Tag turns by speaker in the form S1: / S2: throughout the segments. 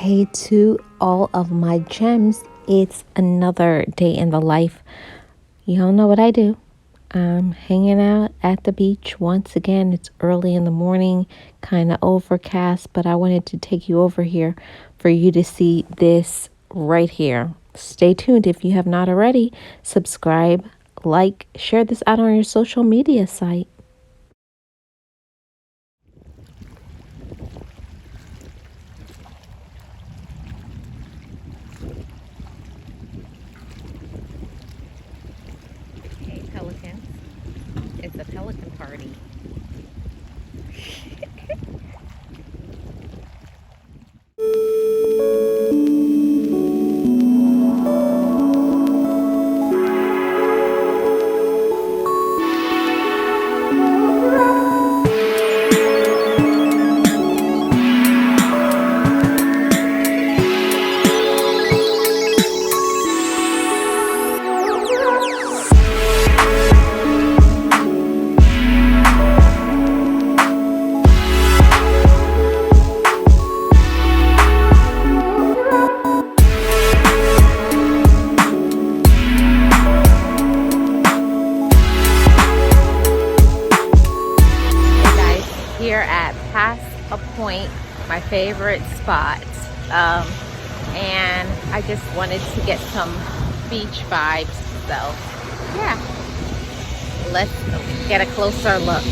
S1: Hey to all of my gems. It's another day in the life. You don't know what I do. I'm hanging out at the beach once again. It's early in the morning, kind of overcast, but I wanted to take you over here for you to see this right here. Stay tuned if you have not already. Subscribe, like, share this out on your social media site. Hey, pelicans. It's a pelican party. Here at Pass-A-Point, my favorite spot, and I just wanted to get some beach vibes, so yeah, let's get a closer look.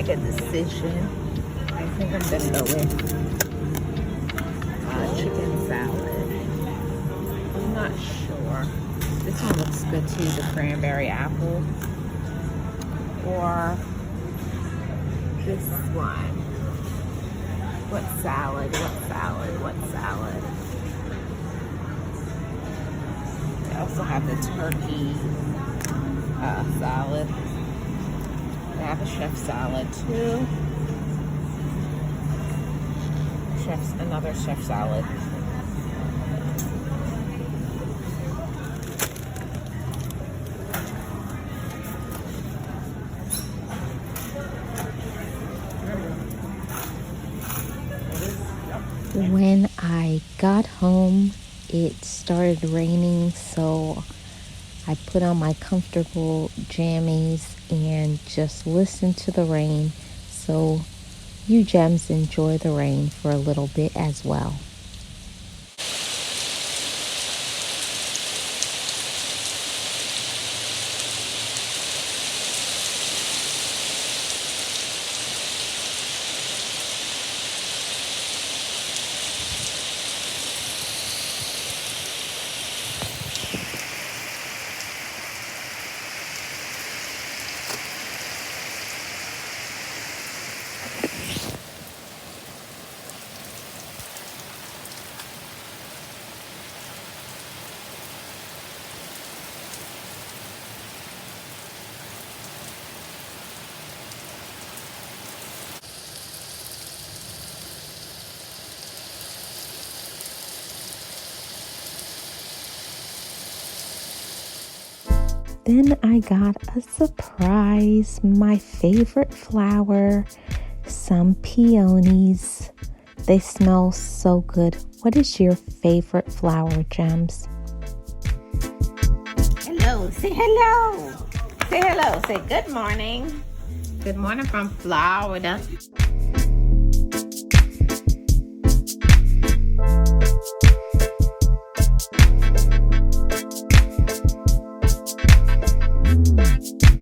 S1: make a decision. I think I'm gonna go with chicken salad. I'm not sure. This one looks good too, the cranberry apple. Or this one. What salad? What salad? What salad? They also have the turkey salad. They have a chef salad too. Another chef salad. When I got home, it started raining, so I put on my comfortable jammies and just listened to the rain. So you gems enjoy the rain for a little bit as well. Then I got a surprise, my favorite flower, some peonies. They smell so good. What is your favorite flower, Gems? Hello, say hello. Say hello, say good morning. Good morning from Florida.